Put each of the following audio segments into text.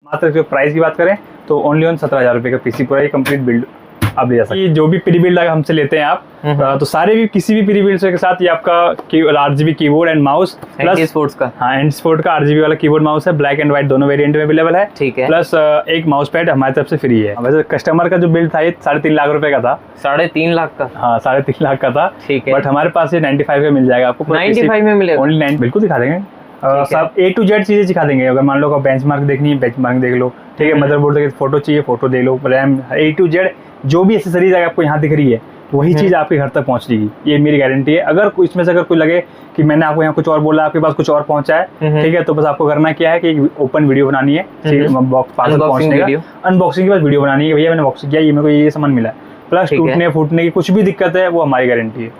मात्र जो प्राइस की बात करें तो ओनली ऑन 17,000 रुपये का पीसी पूरा ये कंप्लीट बिल्ड आप ले जा सकते हैं। जो भी प्री बिल्ड हमसे लेते हैं आप तो सारे भी किसी भी प्री बिल्ड के साथ ये आपका RGB keyboard and mouse plus sports का एंड स्पोर्ट का RGB वाला कीबोर्ड माउस है, ब्लैक एंड व्हाइट दोनों वेरिएंट में अवेलेबल है। ठीक है। प्लस एक माउस पैड हमारी तरफ से फ्री है। वैसे कस्टमर का जो बिल्ड था ये 3.5 लाख रुपए का था। 3.5 लाख का? हाँ 3.5 लाख का था। ठीक है। बट हमारे पास ये 95 का मिल जाएगा आपको। 95 में मिलेगा? ओनली 9 बिल्कुल दिखा देंगे। सब A to Z चीजें सिखा देंगे। अगर मान लो आप बेंचमार्क देखनी है बेंचमार्क देख लो, ठीक है। मदरबोर्ड देखिए, फोटो चाहिए photo they low, RAM A to Z जो भी एक्सेसरीज आपको यहाँ दिख रही है वही चीज आपके घर तक पहुंच जाएगी, ये मेरी गारंटी है। अगर इसमें से अगर कोई लगे कि मैंने आपको यहाँ कुछ और बोला आपके पास कुछ और पहुंचा है, ठीक है, तो बस आपको करना क्या है कि ओपन वीडियो बनानी है, पार्सल पहुंचने का अनबॉक्सिंग के बाद वीडियो बनानी है, भैया मैंने बॉक्सिंग किया, ये मेरे को ये सामान मिला। प्लस टूटने फूटने की कुछ भी दिक्कत है वो हमारी गारंटी है।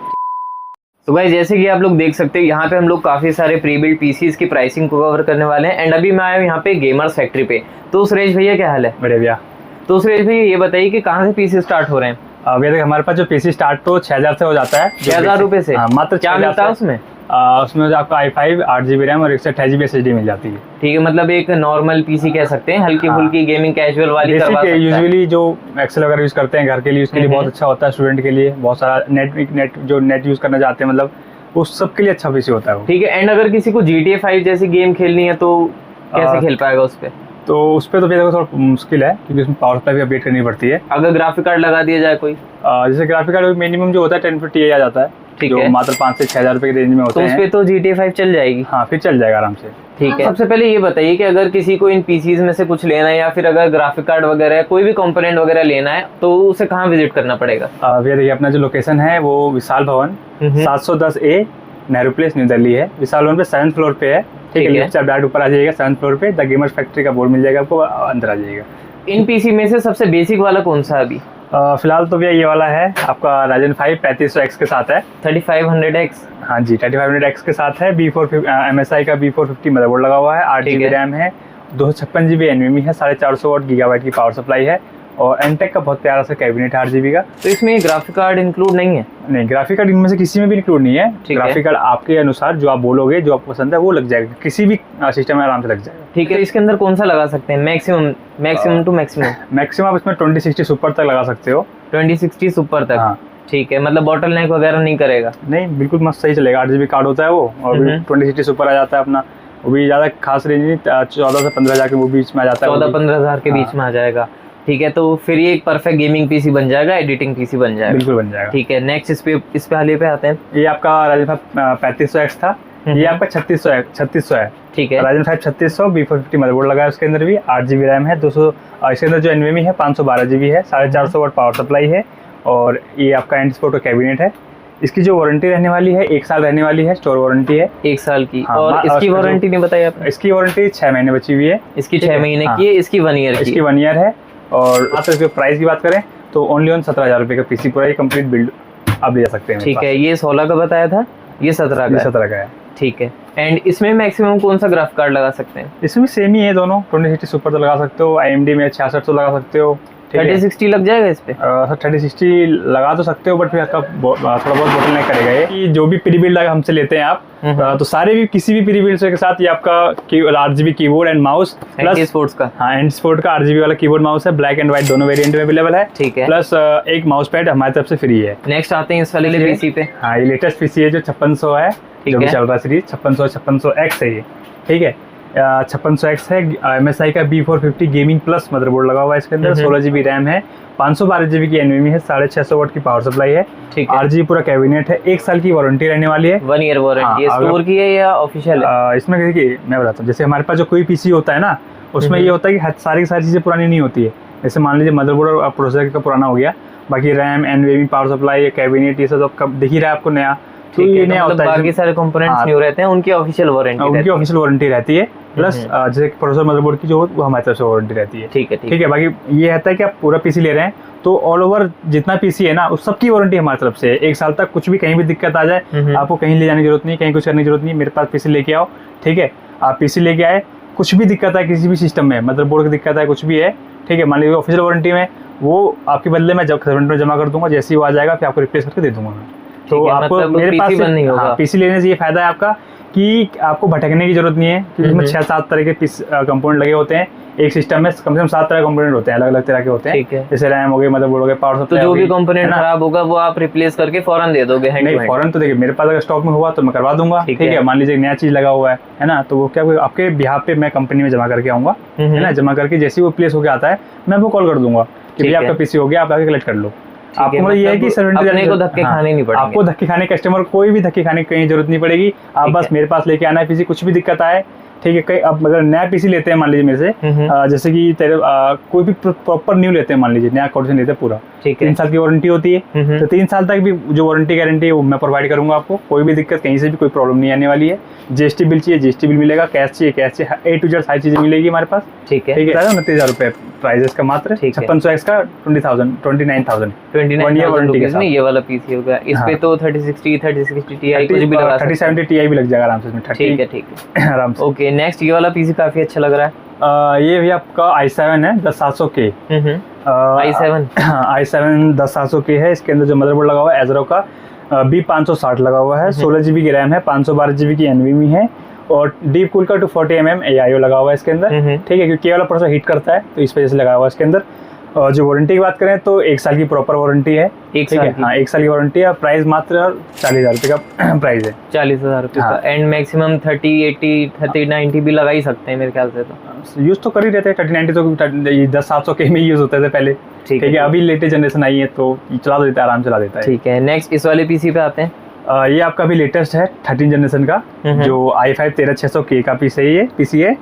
तो भाई जैसे कि आप लोग देख सकते हैं यहाँ पे हम लोग काफी सारे प्री बिल्ड पीसीज की प्राइसिंग को कवर करने वाले हैं। एंड अभी मैं आया हूँ यहाँ पे गेमर्स फैक्ट्री पे। तो सुरेश भैया क्या हाल है? बढ़िया भैया। तो सुरेश भैया ये बताइए कि कहाँ से पीसी स्टार्ट हो रहे हैं? भैया देखिए हमारे पास जो पीसी स्टार्ट तो 6,000 से हो जाता है। 6,000 रुपए से? मात्र। क्या मिलता है उसमें? उसमें आपका i5 8GB रैम और 128GB SSD मिल जाती है। ठीक है, मतलब एक नॉर्मल पीसी कह सकते हैं, हल्की फुल्की गेमिंग कैजुअल वाली करवा सकते हैं। यूजुअली जो एक्सेल वगैरह यूज करते हैं घर के लिए उसके लिए बहुत अच्छा होता है। स्टूडेंट के लिए बहुत सारा नेट यूज करना चाहते हैं, मतलब उस सब के लिए अच्छा पीसी होता है वो। ठीक है। एंड अगर किसी को GTA 5 जैसी गेम खेलनी है तो कैसे खेल पाएगा उस पे? तो उस पे तो थोड़ा मुश्किल है क्योंकि उसमें पावर सप्लाई भी अपडेट करनी पड़ती है। अगर ग्राफिक कार्ड लगा दिया जाए कोई? जैसे ग्राफिक कार्ड मिनिमम जो होता है 1050 आ जाता है। ठीक है, है। मात्र 5 से 6,000 रुपए की रेंज में होते हैं। तो उस पे तो GTA 5 चल जाएगी? हाँ फिर चल जाएगा आराम से। ठीक है। सबसे पहले ये बताइए कि अगर किसी को इन पीसीज में से कुछ लेना है या फिर अगर ग्राफिक कार्ड वगैरह कोई भी कंपोनेंट वगैरह लेना है तो उसे कहाँ विजिट करना पड़ेगा? भैया देखिए अपना जो लोकेशन है वो विशाल भवन 710A Nehru place new Delhi है। विशाल भवन पे 7th फ्लोर पे है। ठीक है, लिफ्ट से डायरेक्ट ऊपर आ जाइएगा 7th फ्लोर पे द गेमर्स फैक्ट्री का बोर्ड मिल जाएगा आपको, अंदर आ जाइएगा। इन पीसी में से सबसे बेसिक वाला कौन सा अभी? फिलहाल तो भैया ये वाला है आपका Ryzen 5 3500X के साथ है। 3500X? हाँ जी 3500X के साथ है। MSI का B450 मदरबोर्ड लगा हुआ है, 8GB रैम है, 256GB NVMe है, 450 वाट गीगाबाइट की पावर सप्लाई है और एनटेक का बहुत प्यारा सा कैबिनेट है 8GB का। तो इसमें ग्राफिक कार्ड इंक्लूड नहीं है? नहीं, ग्राफिक कार्ड इनमें से किसी में भी इंक्लूड नहीं है। ग्राफिक कार्ड आपके अनुसार जो आप बोलोगे जो आपको पसंद है वो लग जाएगा, किसी भी सिस्टम में आराम से लग जाएगा। ठीक है। इसके अंदर कौन सा लगा सकते हैं मैक्सिमम टू मैक्सिमम? मैक्सिमम आप इसमें 2060 सुपर तक लगा सकते हो। 2060 सुपर तक? हाँ। ठीक है, मतलब बॉटल नेक वगैरह नहीं करेगा? नहीं, बिल्कुल मस्त सही चलेगा। 8GB कार्ड होता है वो और 2060 सुपर आ जाता है अपना, वो भी ज्यादा खास रेंज नहीं, 14 से 15 हज़ार के वो बीच में आ जाता है। 14-15 हज़ार के बीच में आ जाएगा। ठीक है, तो फिर ये एक परफेक्ट गेमिंग पीसी बन जाएगा, एडिटिंग पीसी बन जाएगा। बिल्कुल बन जाएगा। ठीक है। नेक्स्ट इस पे हाल पे आते हैं। ये आपका Ryzen 5 3500X था, ये आपका 3600 है। ठीक है। Ryzen 5 3600 B450 मदरबोर्ड लगा है, उसके अंदर भी 8GB रैम है, 200 इसके अंदर जो NVMe है 512GB है, 450 वाट पावर सप्लाई है और ये आपका एंड स्पोर्ट का कैबिनेट है। इसकी जो वारंटी रहने वाली है 1 साल रहने वाली है, स्टोर वारंटी है 1 साल की। हाँ, और इसकी वारंटी नहीं बताई आपने? इसकी वारंटी 6 महीने बची हुई है। इसकी 6 महीने की है, इसकी 1 ईयर की? इसकी 1 ईयर है। और आप इसके प्राइस की बात करें तो ओनली ऑन 17,000 रुपये का पीसी पूरा ये कंप्लीट बिल्ड आप ले जा सकते हैं। ठीक है। ये 16 का बताया था, ये 17 का है। ठीक है। एंड इसमें मैक्सिमम कौन सा ग्राफिक कार्ड लगा सकते हैं? इसमें सेम ही है दोनों, 2060 सुपर तो लगा सकते हो, AMD में 6600 लगा सकते हो। 3060 लग जाएगा इस पे? 3060 लगा तो सकते हो बट फिर आपका थोड़ा बहुत बोटल नहीं करेगा ये। कि जो भी प्री बिल्ड हमसे लेते हैं आप तो सारे भी किसी भी प्री बिल्ड के साथ ये आपका RGB keyboard and mouse plus sports का एंड स्पोर्ट का RGB वाला कीबोर्ड माउस है, ब्लैक एंड व्हाइट दोनों वेरिएंट में अवेलेबल है। ठीक है। प्लस एक माउस पैड हमारी तरफ से फ्री है। नेक्स्ट आते हैं इस वाले पीसी पे। हाँ, ये लेटेस्ट पीसी है जो 5600 है, जो भी चल रहा है सीरीज 5600X है ये। ठीक है, 5600X है, MSI का B450 गेमिंग प्लस मदरबोर्ड लगा हुआ है, इसके अंदर 16GB रैम है, 512GB की NVMe है, 650 वाट की पावर सप्लाई है। ठीक है। RGB पूरा कैबिनेट है, 1 साल की वारंटी रहने वाली है। 1 ईयर वारंटी। ये स्टोर की है या ऑफिशियल है? इसमें देखिए मैं बताता हूँ, जैसे हमारे पास जो कोई पीसी होता है ना उसमें ये होता है कि सारी चीजें पुरानी नहीं होती है। जैसे मान लीजिए मदरबोर्ड और प्रोसेसर का पुराना हो गया, बाकी RAM NVMe power supply cabinet ये सब दिख ही रहा है आपको नया। तो ये नया होता है, बाकी सारे कंपोनेंट्स न्यू रहते हैं, उनकी ऑफिशियल वारंटी रहती है। प्लस जैसे प्रोसेसर मदरबोर्ड की जो वो हमारी तरफ से वारंटी रहती है। ठीक है। बाकी ये रहता है कि आप पूरा पीसी ले रहे हैं तो ऑल ओवर जितना पीसी है ना उस सबकी वारंटी हमारी तरफ से है 1 साल तक। कुछ भी कहीं भी दिक्कत आ जाए आपको कहीं ले जाने की जरूरत नहीं, कहीं कुछ करने की जरूरत नहीं, मेरे पास पीसी लेके आओ। ठीक है, आप पीसी लेके आए, कुछ भी दिक्कत है किसी भी सिस्टम में, मदरबोर्ड की दिक्कत है कुछ भी है, ठीक है, मान लीजिए ऑफिशियल वारंटी में वो आपके बदले में जब में जमा कर दूंगा, जैसे ही वो आ जाएगा फिर आपको रिप्लेस करके दे दूंगा मैं। तो आपको मतलब मेरे पास पीसी लेने से ये फायदा है आपका कि आपको भटकने की जरूरत नहीं है, क्योंकि इसमें 6-7 तरह के कंपोनेंट लगे होते हैं। एक सिस्टम में कम से कम 7 तरह के कंपोनेंट होते हैं, अलग अलग तरह के होते ठीक है। हैं, जैसे रैम हो गई, मदरबोर्ड हो गया, पावर तो सप्लाई जो भी कंपोनेंट खराब होगा वो आप रिप्लेस करके फौरन दे दोगे? नहीं, फौरन तो देखिए मेरे पास अगर स्टॉक में हुआ तो मैं करवा दूंगा, ठीक है। मान लीजिए नया चीज लगा हुआ है ना, तो वो क्या आपके बिहाफ पे मैं कंपनी में जमा करके आऊंगा, है ना। जमा करके जैसे ही वो प्लेस होकर आता है मैं आपको कॉल कर दूंगा कि भैया आपका पीसी हो गया, आप आके कलेक्ट कर लो। आपको मतलब ये है कि अपने को धक्के खाने नहीं पड़ेंगे, आपको धक्के खाने, कस्टमर कोई भी धक्के खाने की कहीं जरूरत नहीं पड़ेगी। आप बस मेरे पास लेके आना है पीसी, कुछ भी दिक्कत आए, ठीक है। कई अब अगर नया पीसी लेते हैं मान लीजिए मेरे से, जैसे कि तेरे कोई भी प्रॉपर न्यू लेते हैं, मान लीजिए नया कंडीशन लेते हैं पूरा, 3 साल की वारंटी होती है, तो 3 साल तक भी जो वारंटी गारंटी है वो मैं प्रोवाइड करूंगा आपको। कोई भी दिक्कत कहीं से भी कोई प्रॉब्लम नहीं आने वाली है। जीएसटी बिल चाहिए जीएसटी बिल मिलेगा, कैश चाहिए कैश चाहिए, A to Z सारी चीजें मिलेगी हमारे पास, ठीक है। 29,000 रुपए प्राइस का मात्र, 5600X का 29,000 में ये वाला पीसी होगा। इस पे तो 3060 3060 Ti कुछ भी लगा सकते हैं, 3070 Ti भी लग जाएगा आराम से इसमें, ठीक है आराम से। ओके, नेक्स्ट ये वाला पीसी काफी अच्छा लग रहा है। ये भी आपका i7 है 10700K, i7 10700K है। इसके अंदर जो मदरबोर्ड लगा हुआ है एजरो का B560 लगा हुआ है, 16GB की रैम है, 512GB की NVMe है, और डीप कूल का 240mm AIO लगा हुआ है इसके अंदर, ठीक है, क्योंकि ये वाला प्रोसेसर हीट करता है तो इस वजह से लगा हुआ है इसके अंदर। और जो वारंटी की बात करें तो 1 साल की प्रॉपर वारंटी है, ठीक है। हाँ, 1 साल की वारंटी है। प्राइस मात्र 40,000 रुपये का प्राइस है, 40,000 रुपये का। एंड मैक्सिमम 30, 80, 30, 90 भी लगा ही सकते हैं मेरे ख्याल से। तो यूज तो कर ही रहते हैं 30, 90 तो 10-700K में यूज होते थे पहले, ठीक है। अभी लेटेस्ट जनरेशन आई है तो चला देता है, आराम चला देता है, ठीक है। नेक्स्ट इस वाले पीसी पे आते हैं। ये आपका भी लेटेस्ट है 13 जनरेशन का, जो i5 13600K का पीसी है।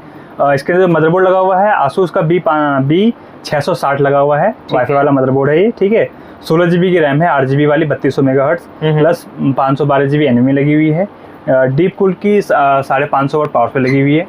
इसके अंदर मदरबोर्ड लगा हुआ है आसूस का B660 लगा हुआ है, वाईफाई वाला मदरबोर्ड है ये, ठीक है। 16GB की रैम है, 8GB वाली 3200 मेगाहर्ट्ज प्लस 512GB NVMe लगी हुई है। डीप कूल की 550 वाट पावर पे लगी हुई है,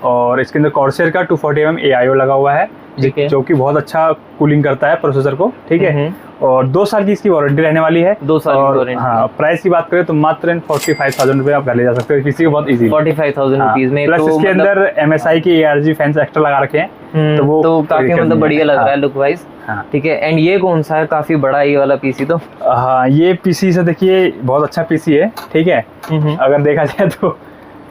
और इसके अंदर कॉर्सेर का 240mm AIO लगा हुआ है, जो कि बहुत अच्छा कूलिंग करता है प्रोसेसर को, ठीक है। और 2 साल की इसकी वारंटी रहने वाली है, 2 साल की वारंटी। हाँ, प्राइस की बात करें तो मात्र 45,000 रुपए आप घर ले जा सकते हो पीसी को बहुत इजी, 45,000 रुपीज में। प्लस तो इसके अंदर MSI की ARG फैंस एक्स्ट्रा लगा रखे हैं, तो वो तो काफी मतलब बढ़िया लग रहा है लुक वाइज, ठीक है। एंड ये कौन सा है, काफी बड़ा ये वाला पीसी तो? हाँ, ये पीसी से देखिए बहुत अच्छा पीसी है, ठीक है। अगर देखा जाए तो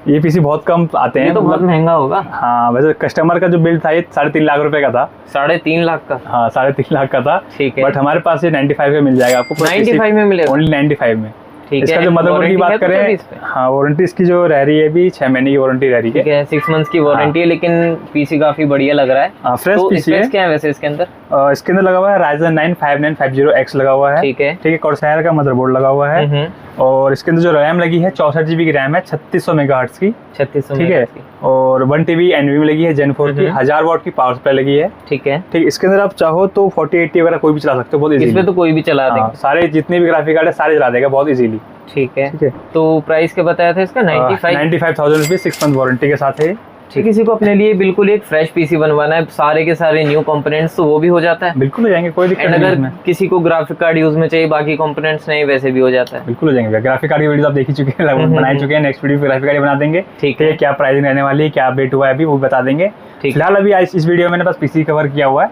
ये पीसी बहुत कम आते हैं, ये तो बहुत महंगा होगा। हाँ, वैसे कस्टमर का जो बिल था ये 3.5 लाख रुपए का था। 3.5 लाख का? हाँ, 3.5 लाख का था, ठीक है। बट हमारे पास ये 95 में मिल जाएगा आपको, 95 में मिलेगा, ओनली 95 में। ठीक इसका है। जो मदरबोर्ड की बात करें, हाँ, वारंटी इसकी जो रह रही है अभी 6 महीने की वारंटी रह रही है, ठीक है। 6 मंथ्स की वारंटी है, लेकिन पीसी काफी बढ़िया लग रहा है, फ्रेश पीसी है। क्या है वैसे इसके अंदर? इसके अंदर लगा हुआ है Ryzen 9 5950X लगा हुआ है, ठीक है, ठीक है। कॉर्सैर का मदरबोर्ड लगा हुआ है, और इसके अंदर जो रैम लगी है 64GB की रैम है, 3600 मेगाहर्ट्ज की, 3600, ठीक है। और 1TB NVMe लगी है Gen 4 की, 1000 वाट की पावर सप्लाई लगी है, ठीक है, ठीक। इसके अंदर आप चाहो तो 4080 वगैरह कोई भी चला सकते हो बहुत इजीली, इसमें तो कोई भी चला देगा, सारे जितने भी ग्राफिक कार्ड है सारे चला देगा बहुत इजीली, ठीक है। तो प्राइस क्या बताया था इसका? 95,000 रुपये 6 मंथ वारंटी के साथ है। किसी को अपने लिए बिल्कुल एक फ्रेश पीसी बनवाना है, सारे के सारे न्यू कंपोनेंट्स, तो वो भी हो जाता है? बिल्कुल हो जाएंगे, कोई दिक्कत नहीं। अगर किसी को ग्राफिक कार्ड यूज में चाहिए, बाकी कंपोनेंट्स नहीं, वैसे भी हो जाता है? बिल्कुल हो जाएंगे। ग्राफिक कार्ड की वीडियो आप देख ही चुके हैं, लगभग बना चुके हैं। नेक्स्ट वीडियो पे ग्राफिक कार्ड बना देंगे, ठीक है। क्या प्राइसिंग रहने वाली है, क्या अपडेट हुआ है अभी वो बता देंगे। फिलहाल अभी इस वीडियो में मैंने बस पीसी कवर किया हुआ है।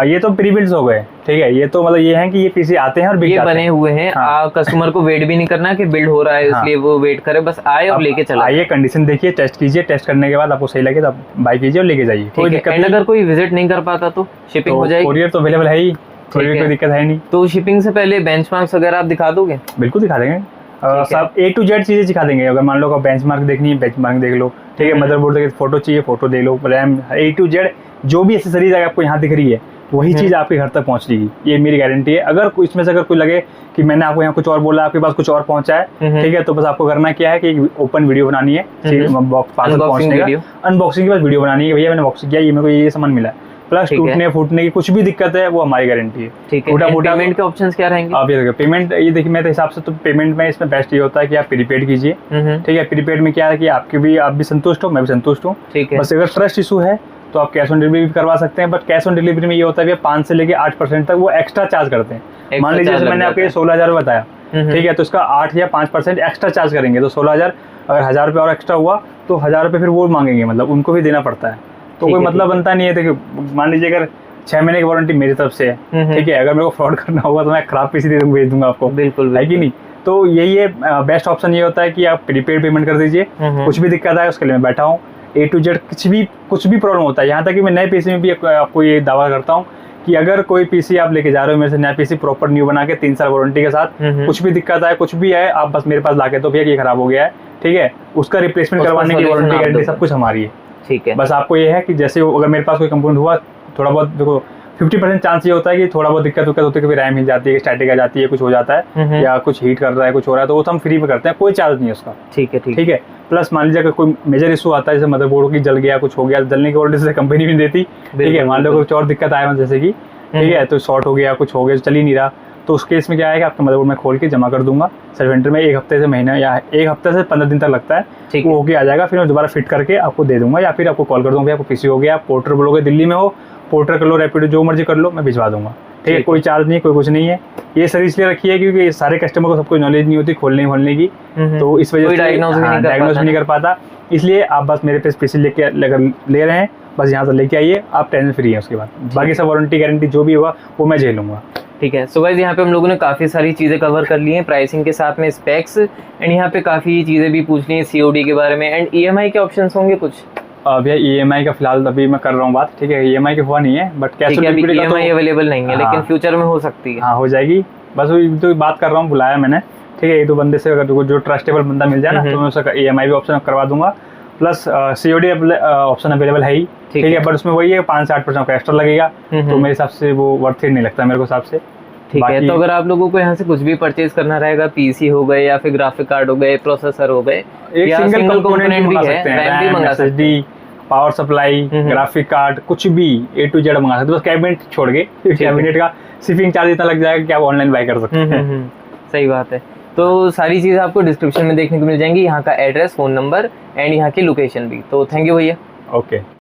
ये तो प्री बिल्ड्स हो गए, ठीक है। ये तो मतलब ये है कि ये पीसी आते हैं और बिक जाते हैं, बने हुए हैं। कस्टमर को वेट भी नहीं करना कि बिल्ड हो रहा है इसलिए वो वेट करे, बस आए और लेके चला। आइए, कंडीशन देखिए, टेस्ट कीजिए, टेस्ट करने के बाद आपको सही लगे तो आप बाय कीजिए और लेके जाइए, कोई दिक्कत नहीं। अगर कोई विजिट नहीं कर पाता तो शिपिंग हो जाएगी? कोरियर तो अवेलेबल है ही, कोई दिक्कत है नहीं। तो शिपिंग से पहले बेंचमार्क्स वगैरह आप दिखा दोगे? बिल्कुल दिखा देंगे, सब A to Z चीजें दिखा देंगे। अगर मान लो आप बेंचमार्क देखनी है, बेंचमार्क देख लो, ठीक है। मदरबोर्ड देख, फोटो चाहिए photo they low, RAM A to Z जो भी एक्सेसरीज आपको यहाँ दिख रही है वही चीज आपके घर तक पहुंच जाएगी, ये मेरी गारंटी है। अगर इसमें से अगर कोई लगे कि मैंने आपको यहाँ कुछ और बोला, आपके पास कुछ और पहुंचा है, ठीक है, तो बस आपको करना क्या है कि ओपन वीडियो बनानी है, पार्सल पहुंचने का, अनबॉक्सिंग के बाद वीडियो बनानी है, भैया मैंने बॉक्सिंग किया, ये मेरे को ये सामान मिला है, प्लस टूटने फूटने की कुछ भी दिक्कत है वो हमारी गारंटी है, ठीक है। पेमेंट के ऑप्शंस क्या रहेंगे? आप ये देखिए, पेमेंट ये देखिए मेरे हिसाब से तो पेमेंट में इसमें बेस्ट ये होता है कि आप प्रीपेड कीजिए, ठीक है। प्रीपेड में क्या है कि आप भी संतुष्ट हो, मैं भी संतुष्ट हूँ, ठीक है। बस अगर ट्रस्ट इशू है तो आप कैश ऑन डिलीवरी भी करवा सकते हैं, बट कैश ऑन डिलीवरी में ये होता है 5 से लेके 8% तक वो एक्स्ट्रा चार्ज करते हैं। मान लीजिए जैसे मैंने आपको 16,000 बताया, ठीक है, तो इसका 8 या 5% एक्स्ट्रा चार्ज करेंगे, तो 16,000 अगर 1,000 रुपये और एक्स्ट्रा हुआ तो 1,000 रुपये फिर वो मांगेंगे, मतलब उनको भी देना पड़ता है, तो कोई मतलब बनता नहीं है। देखिए, मान लीजिए अगर 6 महीने की वारंटी मेरी तरफ से है, ठीक है, अगर मेरे को फ्रॉड करना होगा तो मैं खराब पीसी दे भेज दूंगा आपको, बिल्कुल, है कि नहीं। तो यही है बेस्ट ऑप्शन, ये होता है कि आप प्रीपेड पेमेंट कर दीजिए, कुछ भी दिक्कत आए उसके लिए मैं बैठा हूँ, A to Z कुछ भी प्रॉब्लम होता है। यहाँ तक कि मैं नए पीसी में भी आपको ये दावा करता हूँ कि अगर कोई पीसी आप लेके जा रहे हो मेरे से, नया पीसी प्रॉपर न्यू बना के 3 साल वारंटी के साथ, कुछ भी दिक्कत है, कुछ भी है, आप बस मेरे पास लाके तो भैया ये खराब हो गया है, ठीक है, उसका रिप्लेसमेंट करवाने की वारंटी गारंटी सब कुछ हमारी है। ठीक है, बस आपको ये है कि जैसे अगर मेरे पास कोई कंपोनेंट हुआ, थोड़ा बहुत देखो 50% चांस ये होता है कि थोड़ा बहुत दिक्कत होती है, कभी रैम हिल जाती है, स्टैटिक आ जाती है, कुछ हो जाता है या कुछ हीट कर रहा है, कुछ हो रहा है, तो वो तो हम फ्री में करते हैं, कोई चार्ज नहीं है उसका। ठीक है, ठीक है। प्लस मान लीजिए अगर कोई मेजर इशू आता है, जैसे मदरबोर्ड की जल गया, कुछ हो गया, जलने की वारंटी से कंपनी भी देती, ठीक है, मान लो कुछ और दिक्कत आया जैसे कि, ठीक है, तो शॉर्ट हो गया, कुछ हो गया, चल ही नहीं रहा, तो उस केस में क्या है कि आपका मदरबोर्ड में खोल के जमा कर दूंगा सर्विस सेंटर में, 1 हफ्ते से महीना या 1 हफ्ते से 15 दिन तक लगता है, वो होके आ जाएगा, फिर मैं दोबारा फिट करके आपको दे दूंगा, या फिर आपको कॉल कर दूंगा, आपको पीसी हो गया, आप पोर्टर बोलोगे, दिल्ली में हो, पोर्टर कर लो, रैपिडो जो मर्जी कर लो, मैं भिजवा दूंगा। ठीक है, कोई चार्ज नहीं, कोई कुछ नहीं है। ये सर्विस इसलिए रखी है क्योंकि सारे कस्टमर को सबको नॉलेज नहीं होती खोलने की, तो इस वजह से डायग्नोज भी नहीं कर पाता, इसलिए आप बस मेरे पे पीसी लेके अगर ले रहे हैं, बस यहाँ से लेके आइए, आप टेंशन फ्री है। उसके बाद बाकी सब वारंटी गारंटी जो भी होगा वो मैं झेलूंगा। ठीक है। सो गाइस यहाँ पे हम लोगों ने काफ़ी सारी चीज़ें कवर कर ली हैं, प्राइसिंग के साथ में स्पेक्स, एंड यहाँ पे काफ़ी चीज़ें भी पूछ ली हैं COD के बारे में, एंड EMI के ऑप्शंस होंगे कुछ? भैया EMI का फिलहाल अभी मैं कर रहा हूँ बात, ठीक है, EMI के हुआ नहीं है, बट कैश अभी EMI अवेलेबल नहीं है, लेकिन फ्यूचर में हो सकती है। हाँ, हो जाएगी, बस वही तो बात कर रहा हूँ, बुलाया मैंने, ठीक है, 1-2 बंदे से अगर जो ट्रस्टेबल बंदा मिल जाए ना, तो मैं उसका EMI भी ऑप्शन करवा दूंगा, प्लस COD ऑप्शन अवेलेबल है ही, ठीक है, बट उसमें वही है 5 से 8% का एक्स्ट्रा लगेगा, तो मेरे हिसाब से वो वर्थ इट नहीं लगता मेरे को हिसाब से। ठीक है, तो अगर आप लोगों को यहाँ से कुछ भी परचेज करना रहेगा, पीसी हो गए या फिर ग्राफिक कार्ड हो गए, प्रोसेसर हो गए, एक सिंगल कंपोनेंट भी सकते हैं, RAM, SSD, power supply, graphic card, कुछ भी A to Z मंगा सकते हैं, बस कैबिनेट छोड़ के, कैबिनेट का शिपिंग चार्ज इतना लग जाएगा कि आप ऑनलाइन बाय कर सकते हैं। सही बात है। तो सारी चीज़ें आपको डिस्क्रिप्शन में देखने को मिल जाएंगी, यहाँ का एड्रेस, फ़ोन नंबर एंड यहाँ की लोकेशन भी। तो थैंक यू भैया। ओके।